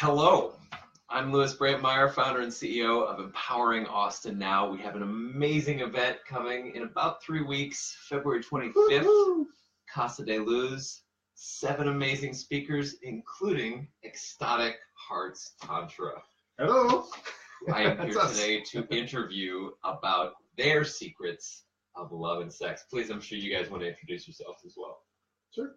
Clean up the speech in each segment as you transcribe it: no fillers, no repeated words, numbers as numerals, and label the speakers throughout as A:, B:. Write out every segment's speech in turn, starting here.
A: Hello, I'm Brantmeyer, founder and CEO of Empowering Austin Now. We have an amazing event coming in about 3 weeks, February 25th, Woo-hoo! Casa De Luz. 7 amazing speakers, including Ecstatic Hearts Tantra.
B: Hello.
A: I am here today to interview about their secrets of love and sex. Please, I'm sure you guys want to introduce yourselves as well.
B: Sure.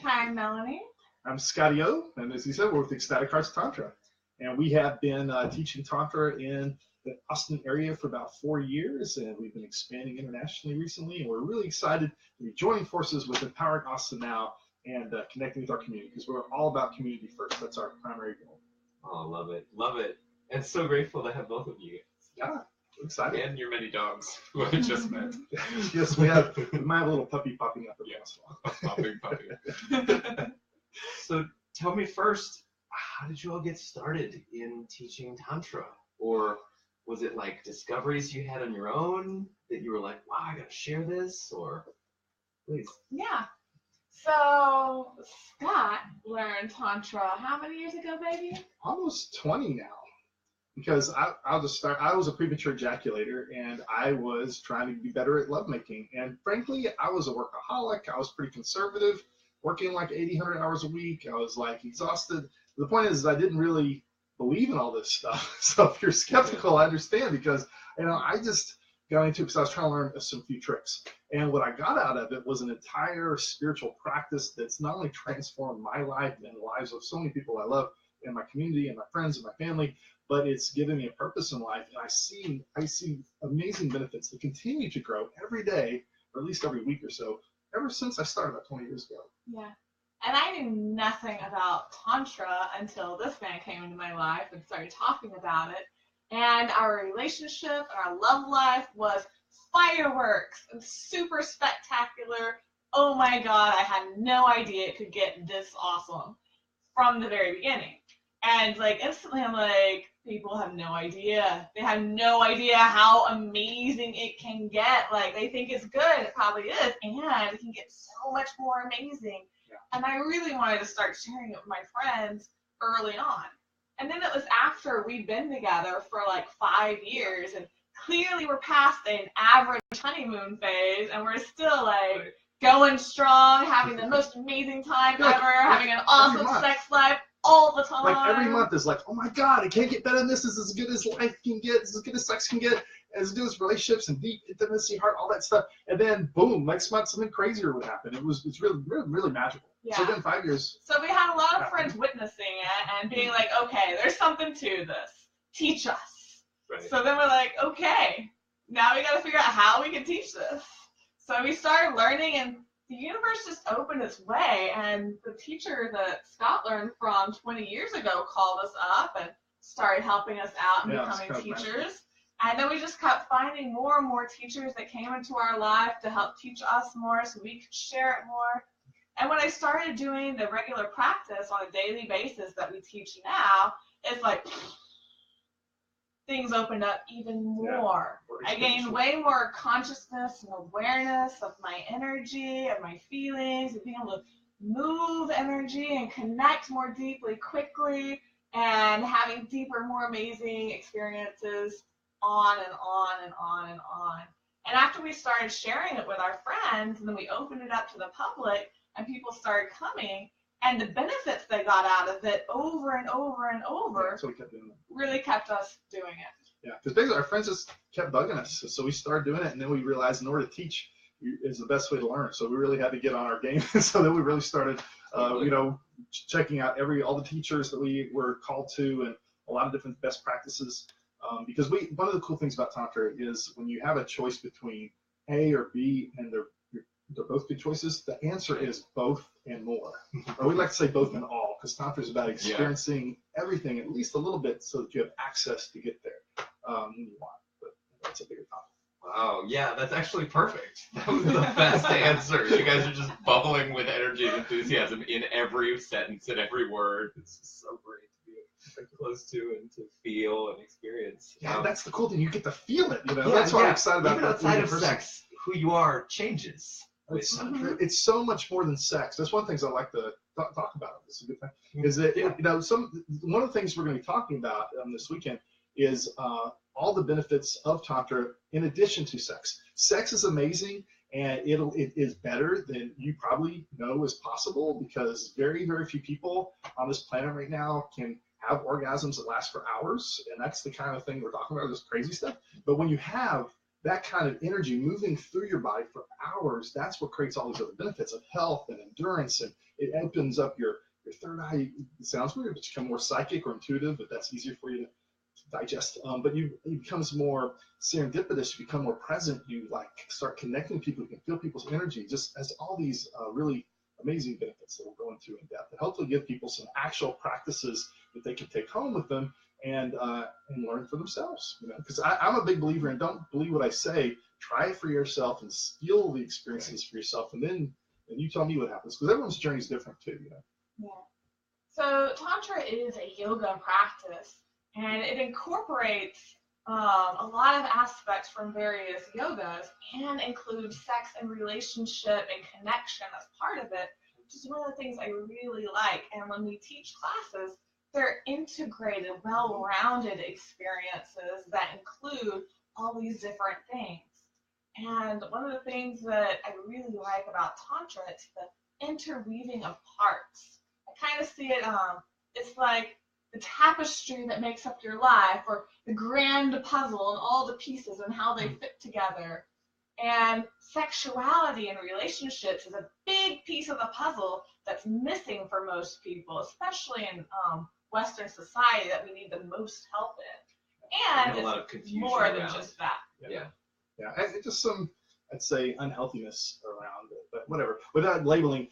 C: Hi, I'm Melanie.
B: I'm Scotty O, and as he said, we're with Ecstatic Hearts Tantra. And we have been teaching Tantra in the Austin area for about 4 years, and we've been expanding internationally recently, and we're really excited to be joining forces with Empowering Austin Now and connecting with our community, because we're all about community first. That's our primary goal.
A: Oh, love it. Love it. And so grateful to have both of you.
B: Yeah, excited.
A: And your many dogs who I just met.
B: Yes, we might have a little puppy popping up.
A: Yes, puppy. So tell me first, how did you all get started in teaching Tantra? Or was it like discoveries you had on your own that you were like, wow, I gotta share this? Or please.
C: Yeah. So Scott learned Tantra how many years ago, baby?
B: Almost 20 now. Because I'll just start. I was a premature ejaculator, and I was trying to be better at lovemaking. And frankly, I was a workaholic. I was pretty conservative, working like 80, 100 hours a week. I was like exhausted. The point is, I didn't really believe in all this stuff. So if you're skeptical, I understand, because I just got into it because I was trying to learn some few tricks. And what I got out of it was an entire spiritual practice that's not only transformed my life and the lives of so many people I love in my community and my friends and my family, but it's given me a purpose in life. And I see amazing benefits that continue to grow every day, or at least every week or so, ever since I started about 20 years ago.
C: Yeah. And I knew nothing about Tantra until this man came into my life and started talking about it. And our relationship and our love life was fireworks and super spectacular. Oh my God, I had no idea it could get this awesome from the very beginning. And like instantly I'm like, people have no idea. They have no idea how amazing it can get. Like they think it's good, it probably is, and it can get so much more amazing. Yeah. And I really wanted to start sharing it with my friends early on. And then it was after we'd been together for like 5 years, and clearly we're past an average honeymoon phase, and we're still like going strong, having the most amazing time ever, having an awesome sex life all the time.
B: Like every month is like, oh my God, it can't get better than this. This is as good as life can get. This is as good as sex can get. As good as relationships and deep intimacy, heart, all that stuff. And then boom, next month something crazier would happen. It's really, really, really magical. Yeah. So then 5 years.
C: So we had a lot of friends witnessing it and being like, okay, there's something to this. Teach us. Right. So then we're like, okay, now we got to figure out how we can teach this. So we started learning, and the universe just opened its way, and the teacher that Scott learned from 20 years ago called us up and started helping us out and becoming teachers. And then we just kept finding more and more teachers that came into our life to help teach us more so we could share it more. And when I started doing the regular practice on a daily basis that we teach now, it's like things opened up even more. Yeah, I gained way more consciousness and awareness of my energy and my feelings and being able to move energy and connect more deeply, quickly, and having deeper, more amazing experiences on and on and on and on. And after we started sharing it with our friends, and then we opened it up to the public, and people started coming, and the benefits they got out of it over and over and over,
B: so we kept doing it.
C: Really kept us doing it.
B: Yeah, because basically our friends just kept bugging us. So we started doing it, and then we realized in order to teach is the best way to learn. So we really had to get on our game. So then we really started, checking out all the teachers that we were called to, and a lot of different best practices. Because one of the cool things about Tantra is when you have a choice between A or B, and they're both good choices, the answer is both and more. Or we like to say both and all, because Tantra is about experiencing everything at least a little bit so that you have access to get there when you want. But that's a bigger topic.
A: Wow, yeah, that's actually perfect. That was the best answer. You guys are just bubbling with energy and enthusiasm in every sentence and every word. It's just so great to be close to and to feel and experience.
B: Yeah, that's the cool thing. You get to feel it, that's what I'm excited about.
A: Even outside of sex, who you are changes.
B: It's so much more than sex. That's one of the things I like to talk about it. This is a good thing. Is that one of the things we're going to be talking about this weekend is all the benefits of Tantra in addition to sex. Sex is amazing, and it is better than you probably know is possible, because very, very few people on this planet right now can have orgasms that last for hours, and that's the kind of thing we're talking about, this crazy stuff. But when you have that kind of energy moving through your body for hours, that's what creates all these other benefits of health and endurance, and it opens up your third eye. It sounds weird, but you become more psychic or intuitive, but that's easier for you to digest. But it becomes more serendipitous, you become more present, you like start connecting with people, you can feel people's energy, just as all these really amazing benefits that we'll go into in depth, and hopefully give people some actual practices that they can take home with them and learn for themselves. Because I'm a big believer, and don't believe what I say, try it for yourself and feel the experiences for yourself, and then you tell me what happens, because everyone's journey is different too.
C: Yeah. So Tantra is a yoga practice, and it incorporates a lot of aspects from various yogas, and includes sex and relationship and connection as part of it, which is one of the things I really like. And when we teach classes, they're integrated, well-rounded experiences that include all these different things. And one of the things that I really like about Tantra is the interweaving of parts. I kind of see it, it's like the tapestry that makes up your life, or the grand puzzle and all the pieces and how they fit together. And sexuality and relationships is a big piece of the puzzle that's missing for most people, especially in Western society that we need the most help in. And
A: a lot of confusion
C: more than
A: around.
C: just that.
A: Yeah.
B: And just some, I'd say, unhealthiness around it, but whatever. Without labeling,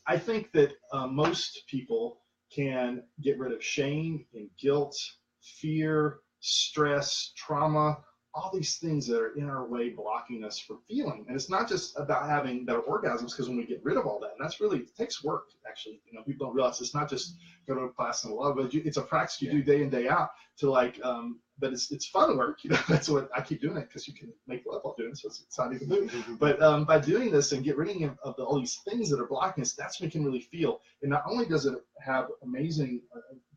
B: I think that most people can get rid of shame and guilt, fear, stress, trauma, all these things that are in our way blocking us from feeling. And it's not just about having better orgasms, because when we get rid of all that, and that's really, it takes work, actually. People don't realize it's not just go to a class and love, but it's a practice you do day in, day out to but it's fun work. That's what I keep doing it, because you can make love while doing it, so it's not even new. But by doing this and get rid of all these things that are blocking us, that's when we can really feel. And not only does it have amazing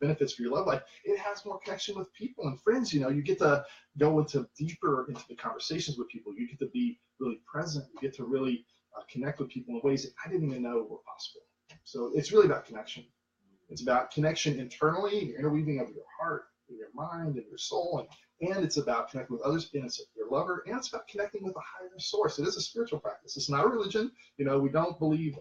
B: benefits for your love life, it has more connection with people and friends. You get to go deeper into the conversations with people. You get to be really present. You get to really connect with people in ways that I didn't even know were possible. So it's really about connection. It's about connection internally, your interweaving of your heart, your mind, and your soul, and it's about connecting with others, and it's your lover, and it's about connecting with a higher source. It is a spiritual practice. It's not a religion. We don't believe.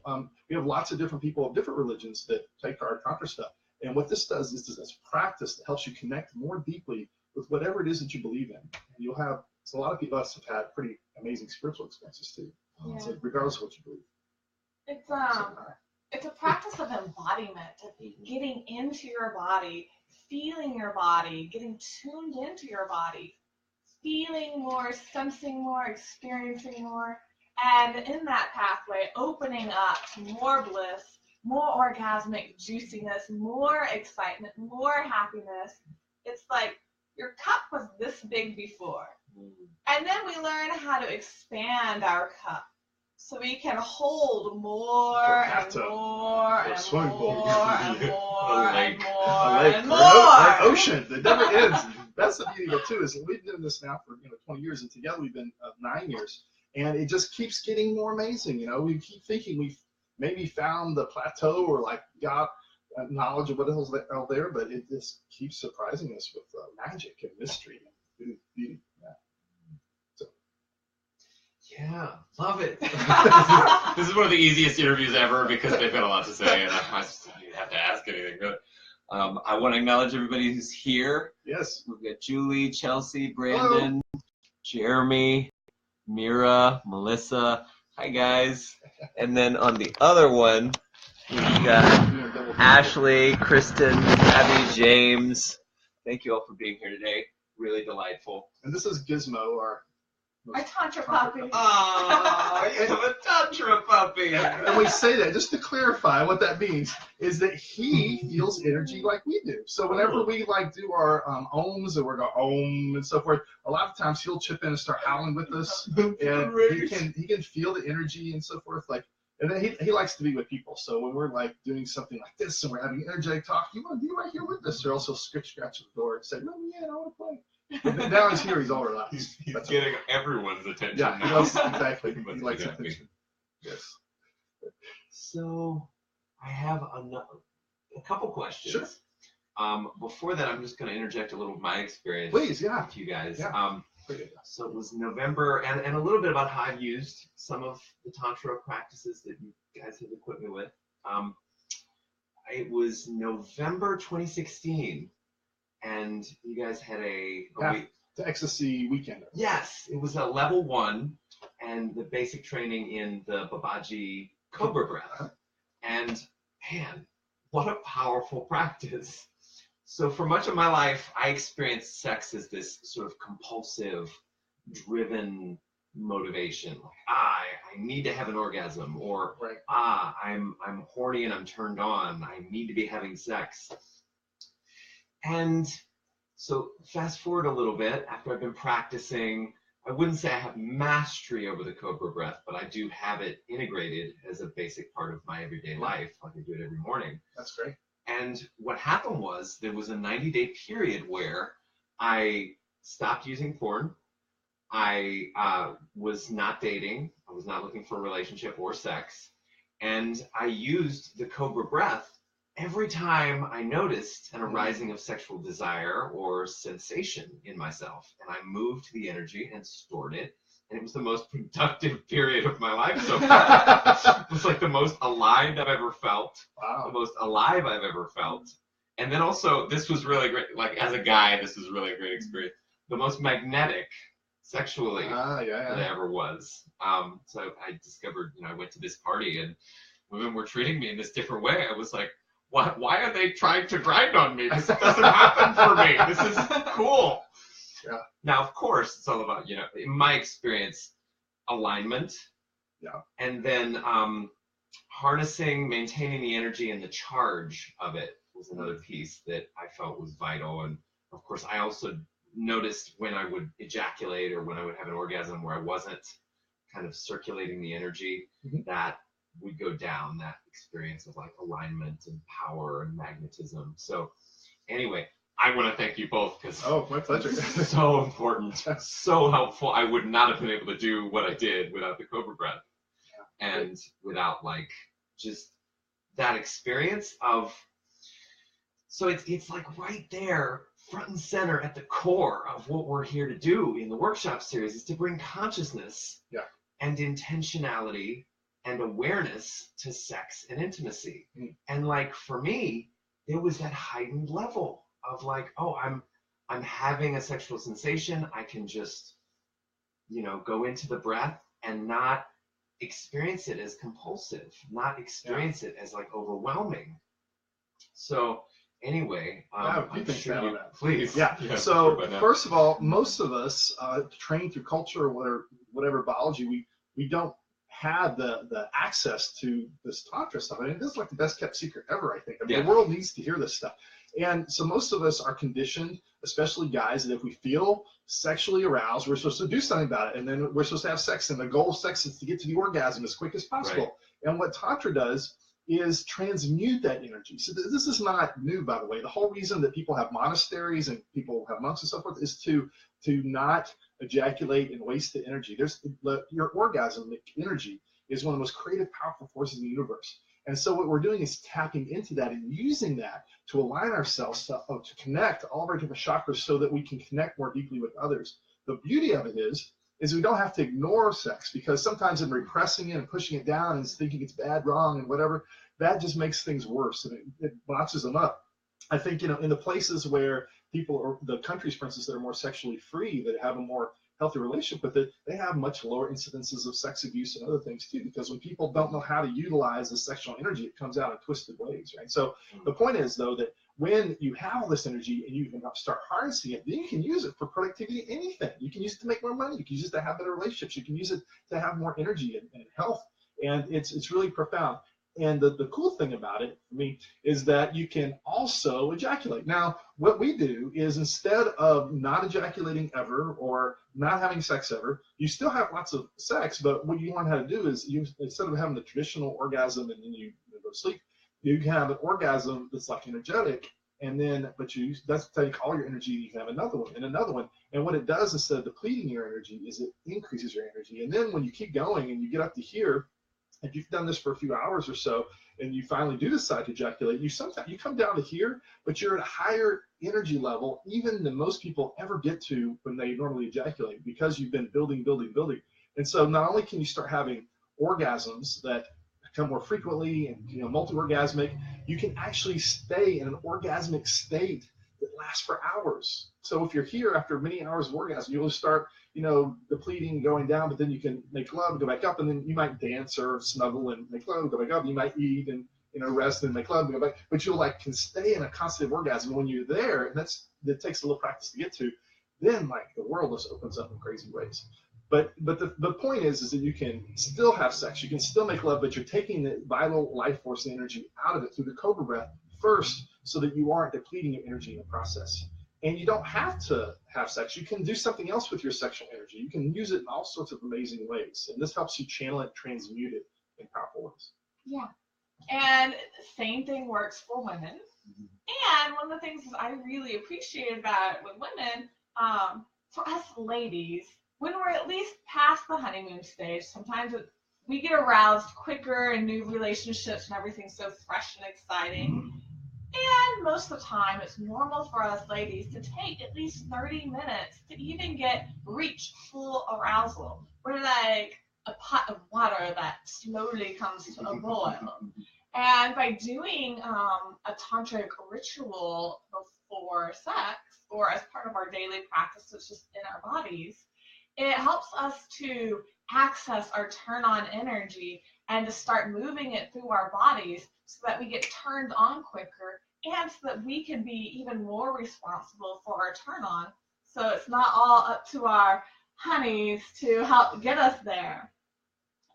B: We have lots of different people of different religions that take our Tantra stuff, and what this does is it's practice that helps you connect more deeply with whatever it is that you believe in. And you'll have. So a lot of people have had pretty amazing spiritual experiences too.
C: Yeah.
B: So regardless of what you believe.
C: It's a practice of embodiment, of getting into your body, feeling your body, getting tuned into your body, feeling more, sensing more, experiencing more, and in that pathway, opening up to more bliss, more orgasmic juiciness, more excitement, more happiness. It's like your cup was this big before. And then we learn how to expand our cup, so we can hold more and more and more and more and more and more.
B: An ocean that never ends. That's the beauty of it too. Is we've been doing this now for 20 years, and together we've been 9 years, and it just keeps getting more amazing. We keep thinking we've maybe found the plateau or got knowledge of what else is out there, but it just keeps surprising us with magic and mystery and beauty.
A: Yeah, love it.
D: This is one of the easiest interviews ever, because they've got a lot to say, and I just don't have to ask anything. But
A: I want to acknowledge everybody who's here.
B: Yes.
A: We've got Julie, Chelsea, Brandon, Jeremy, Mira, Melissa. Hi, guys. And then on the other one, we've got Ashley, Kristen, Abby, James. Thank you all for being here today. Really delightful.
B: And this is Gizmo, our
C: Tantra puppy.
A: Oh, you have a Tantra puppy.
B: And we say that just to clarify what that means is that he feels energy like we do. So whenever we do our ohms, and we're going om and so forth, a lot of times he'll chip in and start howling with us, and he can feel the energy and so forth. And then he likes to be with people. So when we're like doing something like this and we're having energetic talk, you want to be right here with us, or else he'll scratch at the door and say, "Let me in, I want to play." And now he's here, he's all relaxed.
D: He's
B: That's
D: getting everyone's attention
B: Yeah,
D: now.
B: he likes, exactly.
D: He must
B: He
D: be
B: likes
D: happy.
B: attention. Yes.
A: So I have a couple questions.
B: Sure.
A: Before that, I'm just going to interject a little of my experience
B: Please, yeah.
A: with you guys.
B: Yeah.
A: So it was November, and a little bit about how I've used some of the Tantra practices that you guys have equipped me with. It was November 2016, and you guys had a week.
B: The ecstasy weekend.
A: Yes, it was a level 1 and the basic training in the Babaji Cobra breath. And man, what a powerful practice. So for much of my life, I experienced sex as this sort of compulsive, driven motivation. Like, I need to have an orgasm, or
B: Right.
A: I'm horny and I'm turned on. I need to be having sex. And so fast forward a little bit, after I've been practicing, I wouldn't say I have mastery over the Cobra breath, but I do have it integrated as a basic part of my everyday life. Like I do it every morning.
B: That's great.
A: And what happened was there was a 90-day period where I stopped using porn. I was not dating. I was not looking for a relationship or sex. And I used the Cobra breath every time I noticed an arising of sexual desire or sensation in myself. And I moved the energy and stored it. And it was the most productive period of my life so far. It was like the most alive I've ever felt.
B: Wow.
A: The most alive I've ever felt. And then also, this was really great. Like, as a guy, this was really a great experience. The most magnetic sexually that I ever was. So I discovered, I went to this party and women were treating me in this different way. I was like, why are they trying to grind on me? This doesn't happen for me. This is cool.
B: Yeah.
A: Now, of course, it's all about, in my experience, alignment.
B: Yeah.
A: And then harnessing, maintaining the energy and the charge of it was another piece that I felt was vital. And of course, I also noticed when I would ejaculate or when I would have an orgasm where I wasn't kind of circulating the energy, that would go down, that experience of like alignment and power and magnetism. So anyway, I want to thank you both because
B: my pleasure.
A: So important, so helpful. I would not have been able to do what I did without the Cobra breath, and without like just that experience of. So it's like right there, front and center at the core of what we're here to do in the workshop series is to bring consciousness and intentionality and awareness to sex and intimacy. And like for me, there was that heightened level of like, oh, I'm having a sexual sensation. I can just, go into the breath and not experience it as compulsive, not experience it as like overwhelming. So anyway, I'm sure you, please.
B: Yeah. So first of all, most of us trained through culture or whatever biology, we don't have the access to this Tantra stuff. I mean, this is like the best kept secret ever, I think. I mean, the world needs to hear this stuff. And so most of us are conditioned, especially guys, that if we feel sexually aroused, we're supposed to do something about it. And then we're supposed to have sex. And the goal of sex is to get to the orgasm as quick as possible. Right. And what Tantra does is transmute that energy. So this is not new, by the way. The whole reason that people have monasteries and people have monks and so forth is to not ejaculate and waste the energy. Your orgasm energy is one of the most creative, powerful forces in the universe. And so what we're doing is tapping into that and using that to align ourselves to connect all of our different chakras so that we can connect more deeply with others. The beauty of it is we don't have to ignore sex, because sometimes in repressing it and pushing it down and thinking it's bad, wrong, and whatever, that just makes things worse and it botches them up. I think, in the places where the countries, for instance, that are more sexually free, that have a more healthy relationship with it, they have much lower incidences of sex abuse and other things too, because when people don't know how to utilize the sexual energy, it comes out in twisted ways, right? So the point is, though, that when you have all this energy and you can start harnessing it, then you can use it for productivity, anything. You can use it to make more money. You can use it to have better relationships. You can use it to have more energy and health. And it's really profound. And the cool thing about it, I mean, is that you can also ejaculate. Now, what we do is instead of not ejaculating ever or not having sex ever, you still have lots of sex, but what you learn how to do is you, instead of having the traditional orgasm and then you go to sleep, you can have an orgasm that's like energetic, and then, but that's take all your energy, you can have another one and another one. And what it does instead of depleting your energy is it increases your energy. And then when you keep going and you get up to here, if you've done this for a few hours or so, and you finally do decide to ejaculate, you come down to here, but you're at a higher energy level even than most people ever get to when they normally ejaculate, because you've been building. And so not only can you start having orgasms that come more frequently and multi-orgasmic, you can actually stay in an orgasmic state that lasts for hours. So if you're here after many hours of orgasm, you'll start depleting, going down, but then you can make love and go back up, and then you might dance or snuggle and make love, go back up. You might eat and rest and make love and go back, but you'll can stay in a constant orgasm. When you're there, and that takes a little practice to get to, then the world just opens up in crazy ways. But the point is that you can still have sex, you can still make love, but you're taking the vital life force and energy out of it through the cobra breath first, so that you aren't depleting your energy in the process. And you don't have to have sex. You can do something else with your sexual energy. You can use it in all sorts of amazing ways. And this helps you channel it, transmute it in powerful ways.
C: Yeah. And same thing works for women. And one of the things I really appreciate about it with women, for us ladies, when we're at least past the honeymoon stage, sometimes we get aroused quicker in new relationships and everything's so fresh and exciting. And most of the time, it's normal for us ladies to take at least 30 minutes to even reach full arousal. We're like a pot of water that slowly comes to a boil. And by doing a tantric ritual before sex, or as part of our daily practice, it's just in our bodies, it helps us to access our turn-on energy and to start moving it through our bodies so that we get turned on quicker, and so that we can be even more responsible for our turn-on. So it's not all up to our honeys to help get us there.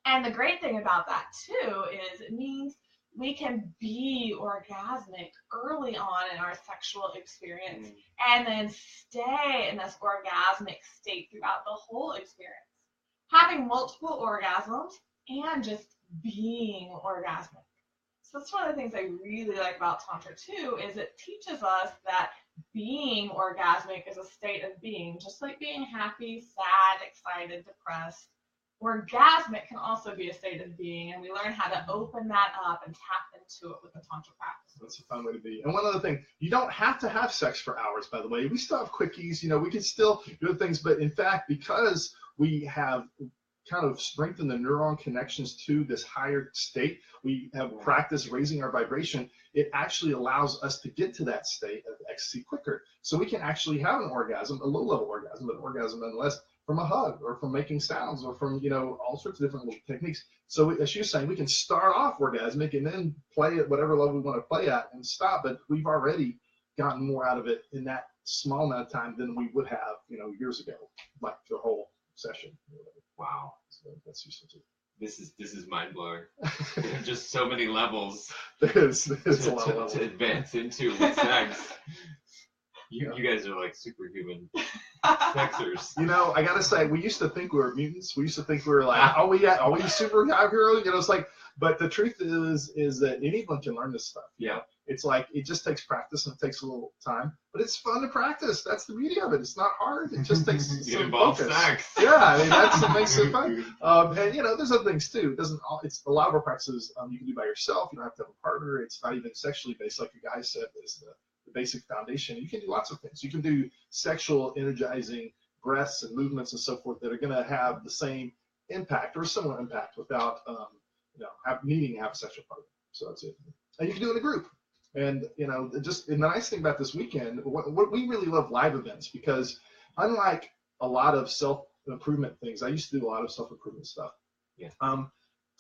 C: And the great thing about that too is it means we can be orgasmic early on in our sexual experience and then stay in this orgasmic state throughout the whole experience. Having multiple orgasms and just being orgasmic. So that's one of the things I really like about Tantra too, is it teaches us that being orgasmic is a state of being, just like being happy, sad, excited, depressed. Orgasmic can also be a state of being, and we learn how to open that up and tap into it with the Tantra practice.
B: That's a fun way to be. And one other thing, you don't have to have sex for hours, by the way. We still have quickies, we can still do things, but in fact, because we have kind of strengthened the neuron connections to this higher state, we have practiced raising our vibration, it actually allows us to get to that state of ecstasy quicker. So we can actually have an orgasm, a low-level orgasm, but an orgasm nonetheless, from a hug or from making sounds or from, all sorts of different little techniques. So as she was saying, we can start off orgasmic and then play at whatever level we want to play at and stop, but we've already gotten more out of it in that small amount of time than we would have, years ago, like the whole session.
A: Wow.
B: So that's useful too.
A: This is mind blowing. There are just so many levels
B: There's a lot of
A: to
B: levels.
A: advance into with sex. You guys are like superhuman sexers.
B: I gotta say, we used to think we were mutants. We used to think we were like, are we superheroes? It's like, but the truth is that anyone can learn this stuff.
A: Yeah.
B: It's like, it just takes practice and it takes a little time, but it's fun to practice. That's the beauty of it. It's not hard. It just takes
A: Get
B: some
A: involved
B: focus.
A: sex.
B: Yeah, I mean, that's what makes it fun. And there's other things too. It's a lot of our practices you can do by yourself. You don't have to have a partner. It's not even sexually based, like your guy said, is the basic foundation. You can do lots of things. You can do sexual energizing breaths and movements and so forth that are going to have the same impact or similar impact without needing to have a sexual partner. So that's it. And you can do it in a group. And just the nice thing about this weekend, what we really love live events, because unlike a lot of self-improvement things, I used to do a lot of self-improvement stuff.
A: Yeah.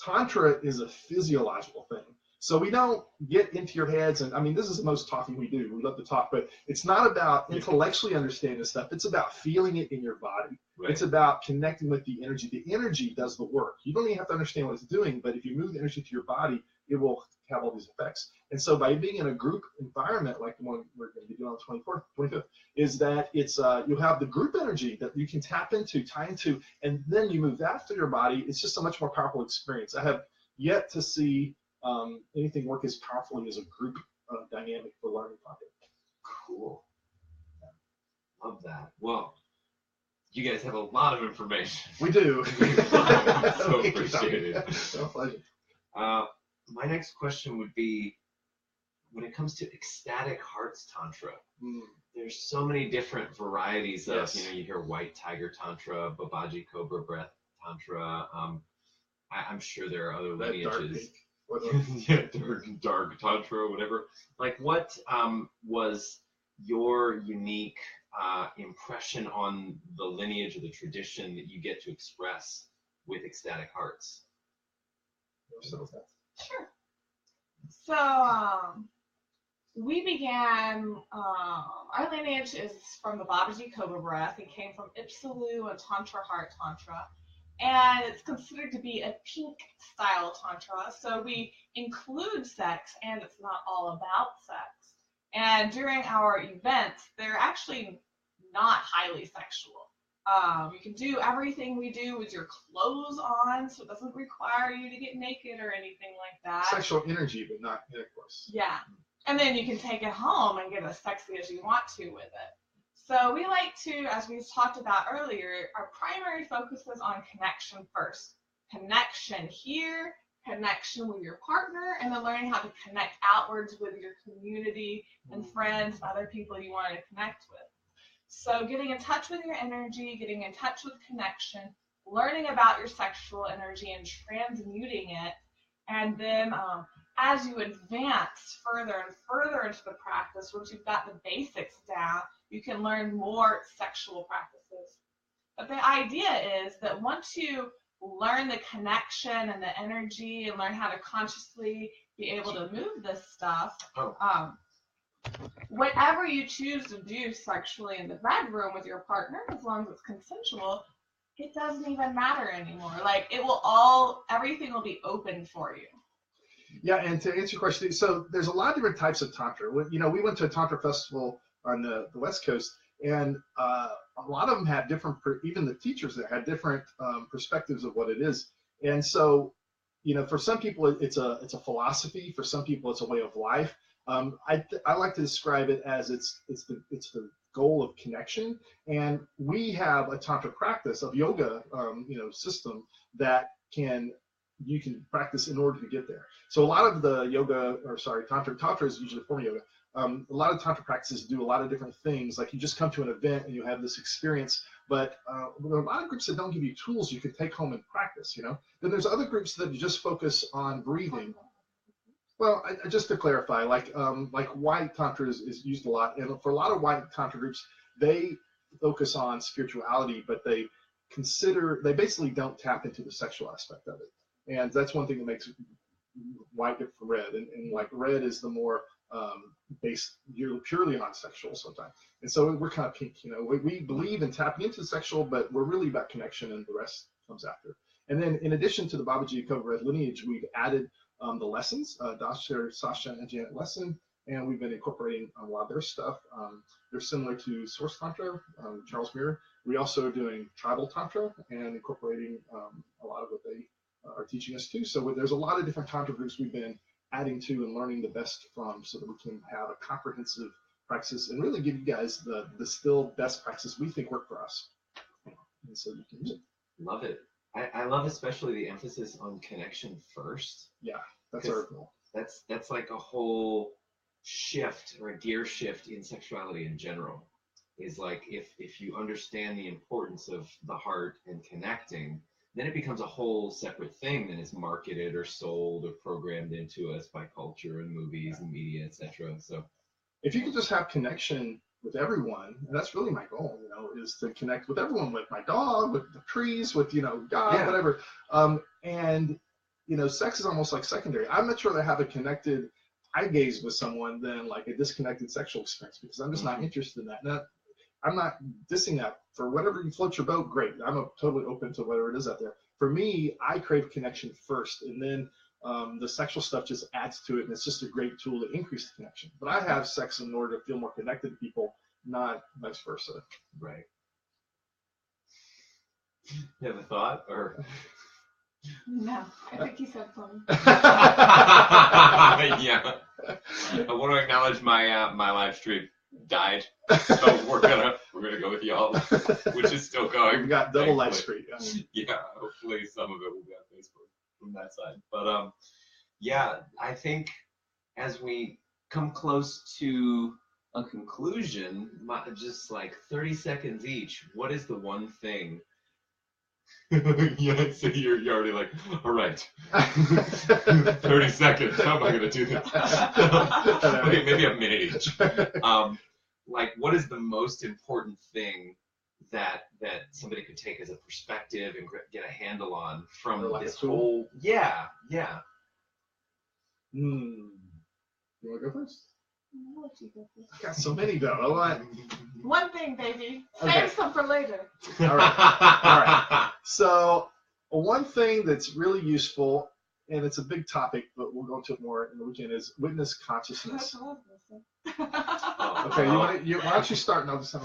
B: Tantra is a physiological thing. So we don't get into your heads, and I mean, this is the most talking we do. We love to talk, but it's not about intellectually understanding this stuff. It's about feeling it in your body. Right. It's about connecting with the energy. The energy does the work. You don't even have to understand what it's doing, but if you move the energy to your body, it will have all these effects. And so by being in a group environment like the one we're going to be doing on the 24th, 25th, is that it's you'll have the group energy that you can tap into, tie into, and then you move that through your body. It's just a much more powerful experience. I have yet to see anything work as powerfully as a group dynamic for learning pocket.
A: Cool. Love that. Well, you guys have a lot of information.
B: We do.
A: So appreciated.
B: So pleasure.
A: My next question would be, when it comes to Ecstatic Hearts Tantra, there's so many different varieties of,
B: Yes.
A: you hear White Tiger Tantra, Babaji Cobra Breath Tantra. I'm sure there are other
B: That dark
A: lineages.
B: pink.
A: Yeah, dark Tantra, whatever. Like, what was your unique impression on the lineage or the tradition that you get to express with Ecstatic Hearts?
C: Sure. So we began, our lineage is from the Babaji Cobra Breath. It came from Ipsalu and Tantra Heart Tantra. And it's considered to be a pink style Tantra. So we include sex, and it's not all about sex. And during our events, they're actually not highly sexual. You can do everything we do with your clothes on, so it doesn't require you to get naked or anything like that.
B: Sexual energy, but not intercourse.
C: Yeah. And then you can take it home and get as sexy as you want to with it. So we like to, as we talked about earlier, our primary focus is on connection first. Connection here, connection with your partner, and then learning how to connect outwards with your community and friends, other people you want to connect with. So getting in touch with your energy, getting in touch with connection, learning about your sexual energy and transmuting it, and then as you advance further and further into the practice, once you've got the basics down, you can learn more sexual practices. But the idea is that once you learn the connection and the energy and learn how to consciously be able to move this stuff, whatever you choose to do sexually in the bedroom with your partner, as long as it's consensual, it doesn't even matter anymore. Like, it will everything will be open for you.
B: Yeah, and to answer your question, so there's a lot of different types of Tantra. We went to a Tantra festival on the West Coast, and a lot of them had different, even the teachers there had different perspectives of what it is. And so, for some people it's a philosophy. For some people it's a way of life. I like to describe it as it's the goal of connection. And we have a Tantra practice of yoga, system that you can practice in order to get there. So a lot of the Tantra is usually a form of yoga. A lot of Tantra practices do a lot of different things. Like, you just come to an event and you have this experience, but there are a lot of groups that don't give you tools you can take home and practice, Then there's other groups that just focus on breathing. Well, just to clarify, like White Tantra is used a lot, and for a lot of White Tantra groups, they focus on spirituality, but they basically don't tap into the sexual aspect of it. And that's one thing that makes White different from Red. And like Red is the more based purely on sexual sometimes. And so we're kind of pink, we believe in tapping into the sexual, but we're really about connection, and the rest comes after. And then in addition to the Babaji Cobra Red lineage, we've added the lessons, Dr. Sasha and Janet Lesson, and we've been incorporating a lot of their stuff. They're similar to Source Tantra, Charles Muir. We also are doing Tribal Tantra and incorporating a lot of what they are teaching us too. So there's a lot of different Tantra groups we've been adding to and learning the best from, so that we can have a comprehensive practice and really give you guys the still best practices we think work for us. And so you can use it.
A: Love it. I love especially the emphasis on connection first.
B: Yeah, that's our goal.
A: That's like a whole shift, or a gear shift in sexuality in general. Is like, if you understand the importance of the heart and connecting, then it becomes a whole separate thing that is marketed or sold or programmed into us by culture and movies and media, etc. So
B: if you could just have connection with everyone, and that's really my goal, is to connect with everyone, with my dog, with the trees, with, God, whatever. And, sex is almost like secondary. I'm much rather have a connected eye gaze with someone than like a disconnected sexual experience, because I'm just not interested in that. Now, I'm not dissing that. For whatever you float your boat, great. I'm totally open to whatever it is out there. For me, I crave connection first, and then The sexual stuff just adds to it, and it's just a great tool to increase the connection. But I have sex in order to feel more connected to people, not vice versa.
A: Right. You have a thought, or?
C: No, I think you said something.
A: Yeah. I want to acknowledge my my live stream died, so we're gonna go with y'all, which is still going.
B: We got double live stream.
A: Yeah, hopefully some of it will be on Facebook from that side. But yeah, I think as we come close to a conclusion, just like 30 seconds each, what is the one thing? Yeah, so you're already like, all right, 30 seconds. How am I gonna do this? Okay, maybe a minute each. Like, what is the most important thing that somebody could take as a perspective and get a handle on from
B: like
A: this whole? Yeah.
B: You want to go first?
C: I'll let you go first.
B: I got so many though. All right.
C: One thing, baby.
B: Okay.
C: Save some for later.
B: All right. So one thing that's really useful, and it's a big topic, but we'll go into it more in the weekend, is witness consciousness.
C: That's what I was gonna say.
B: Okay, why don't you start and I'll just have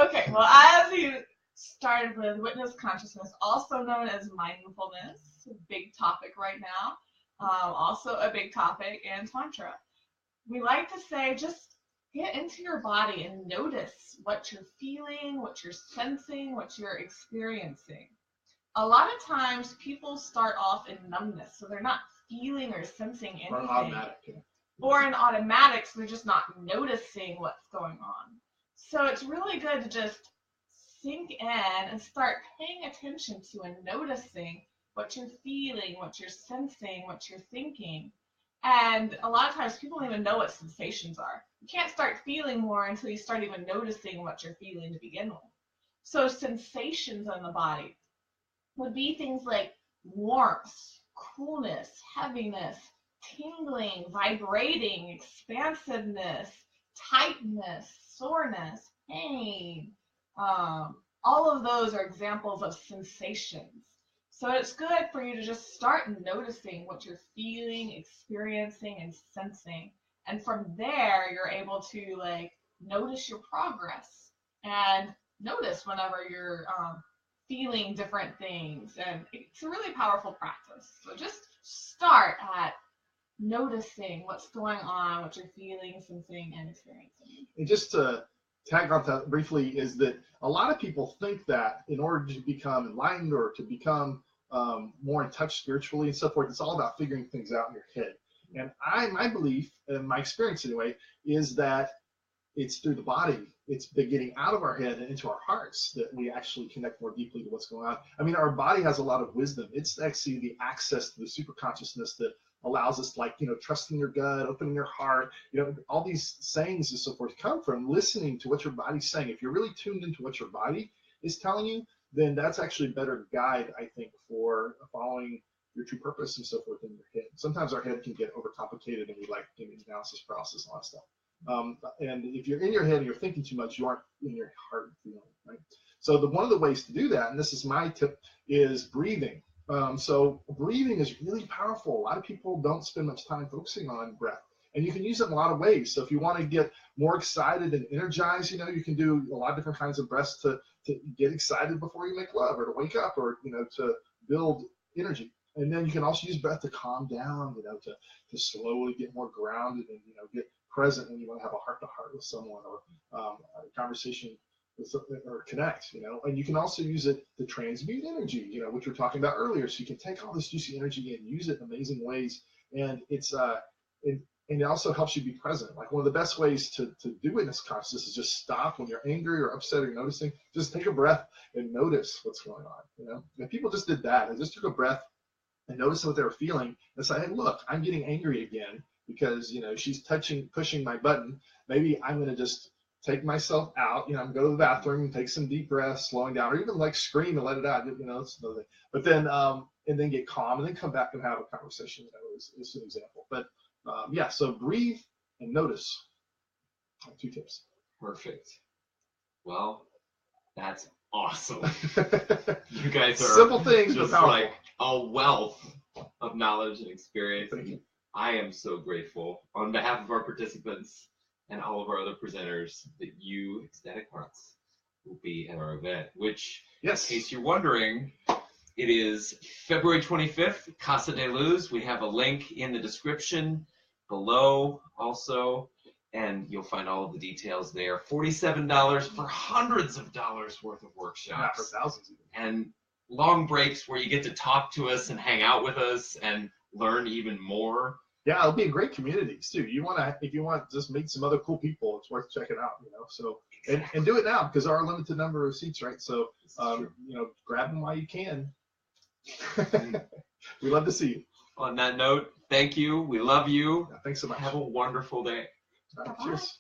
C: Okay, well, as you started with witness consciousness, also known as mindfulness, a big topic right now, also a big topic in Tantra. We like to say just get into your body and notice what you're feeling, what you're sensing, what you're experiencing. A lot of times people start off in numbness, so they're not feeling or sensing anything.
B: Or automatic. Yeah.
C: Or in automatics, they're just not noticing what's going on. So it's really good to just sink in and start paying attention to and noticing what you're feeling, what you're sensing, what you're thinking. And a lot of times people don't even know what sensations are. You can't start feeling more until you start even noticing what you're feeling to begin with. So sensations in the body would be things like warmth, coolness, heaviness, tingling, vibrating, expansiveness, tightness, soreness, pain. All of those are examples of sensations. So it's good for you to just start noticing what you're feeling, experiencing, and sensing. And from there, you're able to like notice your progress and notice whenever you're feeling different things. And it's a really powerful practice. So just start at noticing what's going on, what you're feeling, sensing, and experiencing.
B: And just to tag on that briefly is that a lot of people think that in order to become enlightened or to become more in touch spiritually and so forth, it's all about figuring things out in your head. And my belief, and my experience anyway, is that it's through the body. It's the getting out of our head and into our hearts that we actually connect more deeply to what's going on. I mean, our body has a lot of wisdom. It's actually the access to the super consciousness that allows us, like, trusting your gut, opening your heart, all these sayings and so forth come from listening to what your body's saying. If you're really tuned into what your body is telling you, then that's actually a better guide, I think, for following your true purpose and so forth in your head. Sometimes our head can get overcomplicated and we like analysis process and all that stuff. And if you're in your head and you're thinking too much, you aren't in your heart feeling, right? So one of the ways to do that, and this is my tip, is breathing. So breathing is really powerful. A lot of people don't spend much time focusing on breath, and you can use it in a lot of ways. So if you want to get more excited and energized, you can do a lot of different kinds of breaths to get excited before you make love, or to wake up, or to build energy. And then you can also use breath to calm down, to slowly get more grounded and get present when you want to have a heart-to-heart with someone, or a conversation or connect, and you can also use it to transmute energy, which we were talking about earlier. So you can take all this juicy energy and use it in amazing ways, and it also helps you be present. Like, one of the best ways to do witness consciousness is just stop when you're angry or upset or noticing. Just take a breath and notice what's going on. And people just did that. They just took a breath and noticed what they were feeling and say, hey, look, I'm getting angry again because she's pushing my button. Maybe I'm going to just take myself out, go to the bathroom and take some deep breaths, slowing down, or even like scream and let it out, that's another thing. But then, and then get calm and then come back and have a conversation. Is an example. But yeah, so breathe and notice. 2 tips.
A: Perfect. Well, that's awesome. You guys are
B: Simple things, but
A: just
B: powerful.
A: like a wealth of knowledge and experience.
B: Thank you.
A: I am so grateful on behalf of our participants and all of our other presenters that you, Ecstatic Hearts, will be at our event, which,
B: Yes.
A: in case you're wondering, it is February 25th, Casa De Luz. We have a link in the description below also, and you'll find all of the details there. $47 for hundreds of dollars worth of
B: Not for
A: workshops
B: thousands even.
A: and long breaks where you get to talk to us and hang out with us and learn even more.
B: Yeah, it'll be a great community too. If you want to just meet some other cool people, it's worth checking out. So and do it now because there are a limited number of seats, right? So grab them while you can. We love to see you.
A: On that note, thank you. We love you.
B: Yeah, thanks so much.
A: Have a wonderful day.
B: All right, cheers.